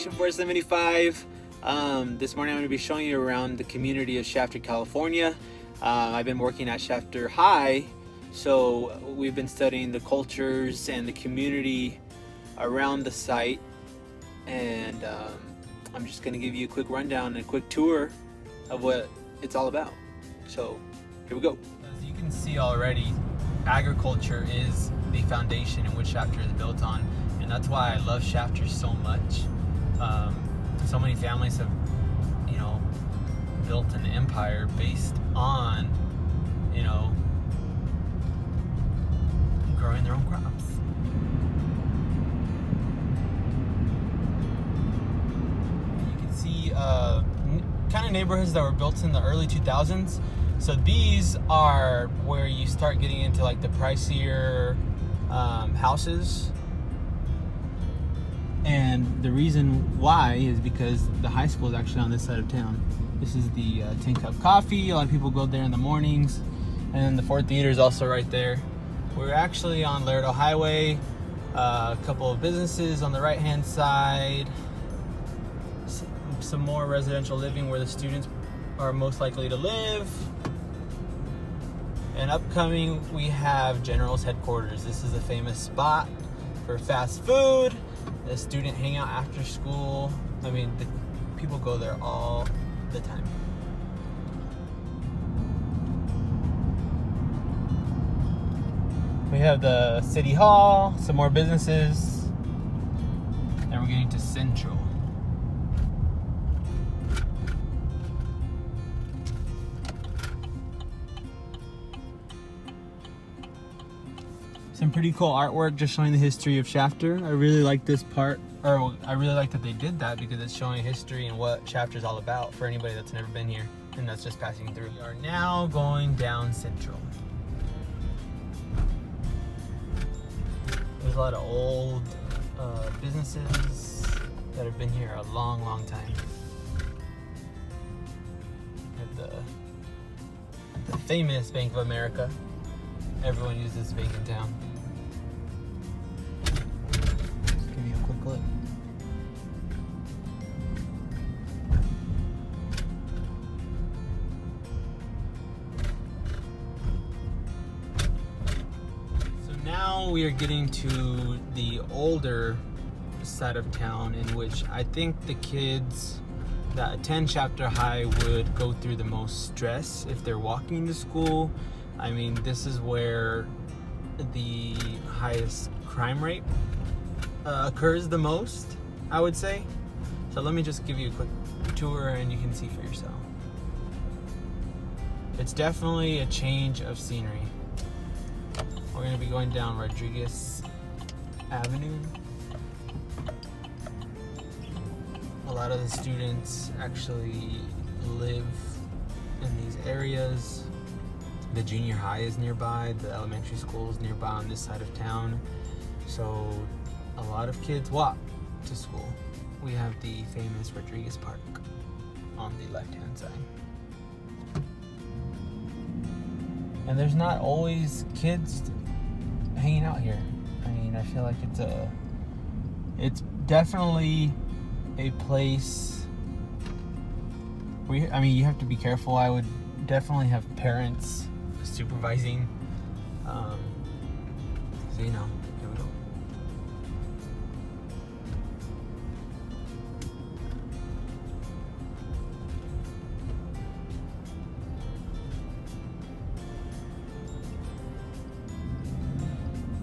Station 475. This morning I'm going to be showing you around the community of Shafter, California. I've been working at Shafter High, so we've been studying the cultures and the community around the site, and I'm just going to give you a quick rundown and a quick tour of what it's all about. So here we go. As you can see already, agriculture is the foundation in which Shafter is built on, and that's why I love Shafter so much. So many families have, built an empire based on, growing their own crops. You can see kind of neighborhoods that were built in the early 2000s. So these are where you start getting into like the pricier houses. And the reason why is because the high school is actually on this side of town. This is the 10 Cup Coffee. A lot of people go there in the mornings. And then the Ford Theater is also right there. We're actually on Laredo Highway. A couple of businesses on the right hand side. Some more residential living where the students are most likely to live. And upcoming we have General's headquarters. This is a famous spot for fast food. The student hangout after school. I mean, the people go there all the time. We have the City Hall, some more businesses, and we're getting to Central. Some pretty cool artwork just showing the history of Shafter. I really like this part, or I really like that they did that because it's showing history and what Shafter is all about for anybody that's never been here and that's just passing through. We are now going down Central. There's a lot of old businesses that have been here a long, long time. At the famous Bank of America. Everyone uses this bank in town. Give you a quick look. So now we are getting to the older side of town, in which I think the kids that attend Shafter High would go through the most stress if they're walking to school. I mean, this is where the highest crime rate occurs the most, I would say. So let me just give you a quick tour and you can see for yourself. It's definitely a change of scenery. We're going to be going down Rodriguez Avenue. A lot of the students actually live in these areas. The junior high is nearby, the elementary school is nearby on this side of town. So a lot of kids walk to school. We have the famous Rodriguez Park on the left-hand side. And there's not always kids hanging out here. I mean, I feel like it's definitely a place where you have to be careful. I would definitely have parents supervising, so here we go.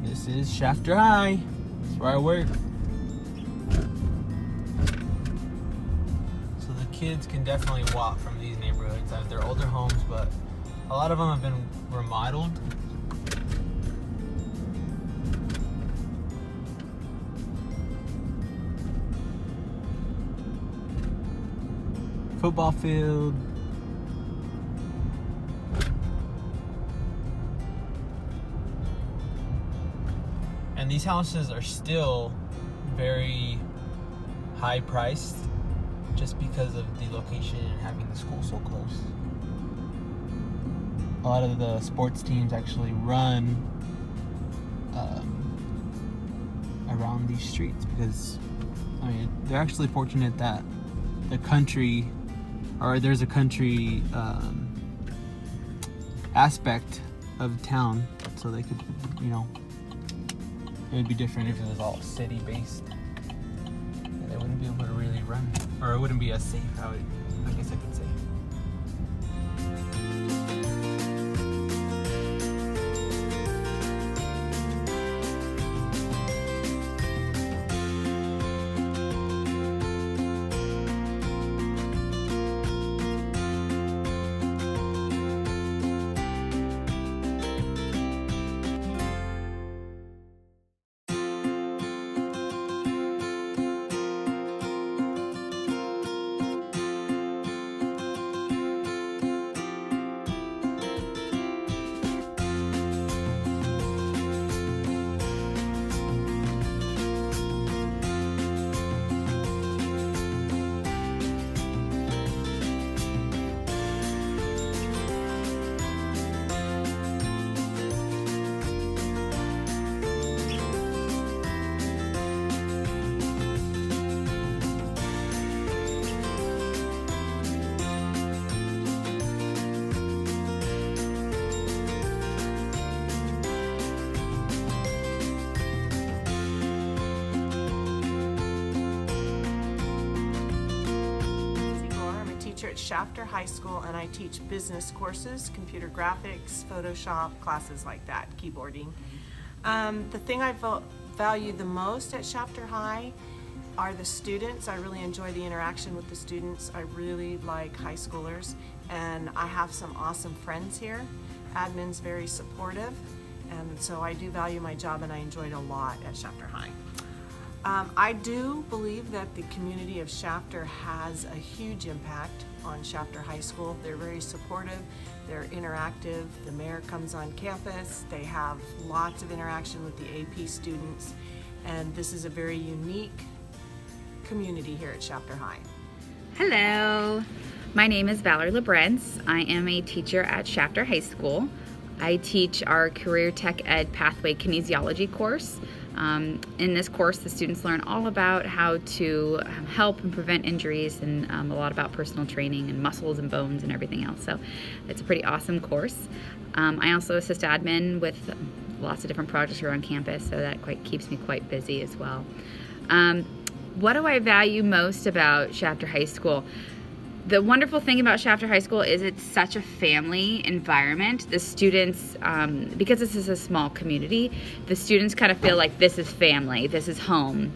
This is Shafter High. That's where I work. So the kids can definitely walk from these neighborhoods. They're older homes, but a lot of them have been remodeled. Football field. And these houses are still very high priced just because of the location and having the school so close. A lot of the sports teams actually run around these streets because I mean, they're actually fortunate that there's a country aspect of town, so they could, it would be different if it was all city-based. They wouldn't be able to really run, or it wouldn't be as safe, I guess I could say. At Shafter High School, and I teach business courses, computer graphics, Photoshop, classes like that, keyboarding. The thing I value the most at Shafter High are the students. I really enjoy the interaction with the students. I really like high schoolers, and I have some awesome friends here. Admin's very supportive, and so I do value my job, and I enjoyed a lot at Shafter High. I do believe that the community of Shafter has a huge impact on Shafter High School. They're very supportive, they're interactive, the mayor comes on campus, they have lots of interaction with the AP students, and this is a very unique community here at Shafter High. Hello, my name is Valerie LeBrentz. I am a teacher at Shafter High School. I teach our Career Tech Ed Pathway Kinesiology course. In this course, the students learn all about how to help and prevent injuries, and a lot about personal training and muscles and bones and everything else. So it's a pretty awesome course. I also assist admin with lots of different projects around campus, so that keeps me quite busy as well. What do I value most about Shafter High School? The wonderful thing about Shafter High School is it's such a family environment. The students, because this is a small community, the students kind of feel like this is family, this is home,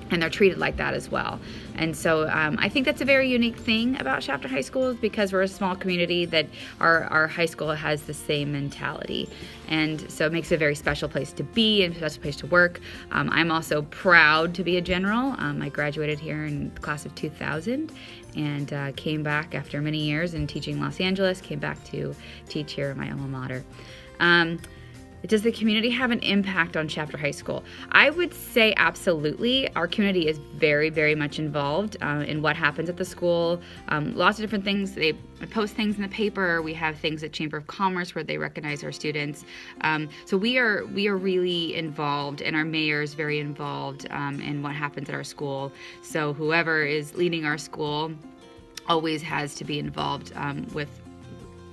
and they're treated like that as well. And so I think that's a very unique thing about Shafter High School, is because we're a small community, that our high school has the same mentality. And so it makes it a very special place to be and a special place to work. I'm also proud to be a general. I graduated here in the class of 2000 and came back after many years in teaching in Los Angeles, came back to teach here at my alma mater. Does the community have an impact on Shafter High School? I would say absolutely. Our community is very, very much involved in what happens at the school. Lots of different things. They post things in the paper. We have things at Chamber of Commerce where they recognize our students. So we are really involved, and our mayor is very involved in what happens at our school. So whoever is leading our school always has to be involved with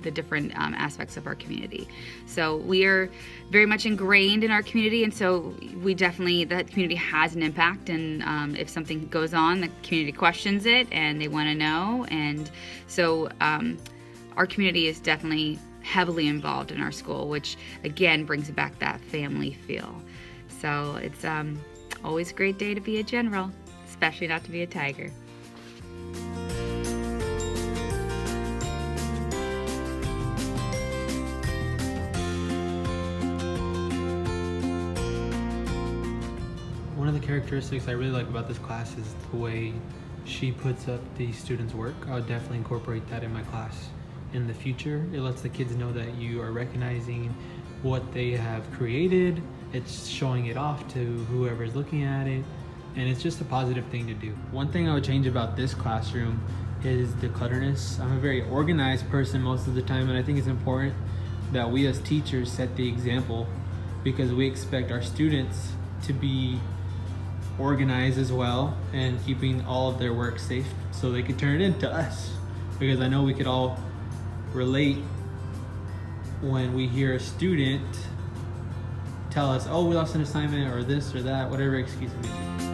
the different aspects of our community. So we are very much ingrained in our community, and so that community has an impact, and if something goes on, the community questions it and they want to know, and so our community is definitely heavily involved in our school, which again brings back that family feel. So it's always a great day to be a general, especially not to be a tiger. One of the characteristics I really like about this class is the way she puts up the students' work. I would definitely incorporate that in my class in the future. It lets the kids know that you are recognizing what they have created. It's showing it off to whoever's looking at it, and it's just a positive thing to do. One thing I would change about this classroom is the clutterness. I'm a very organized person most of the time, and I think it's important that we as teachers set the example, because we expect our students to be organized as well and keeping all of their work safe so they could turn it into us. Because I know we could all relate when we hear a student tell us, oh, we lost an assignment or this or that, whatever excuse it may be.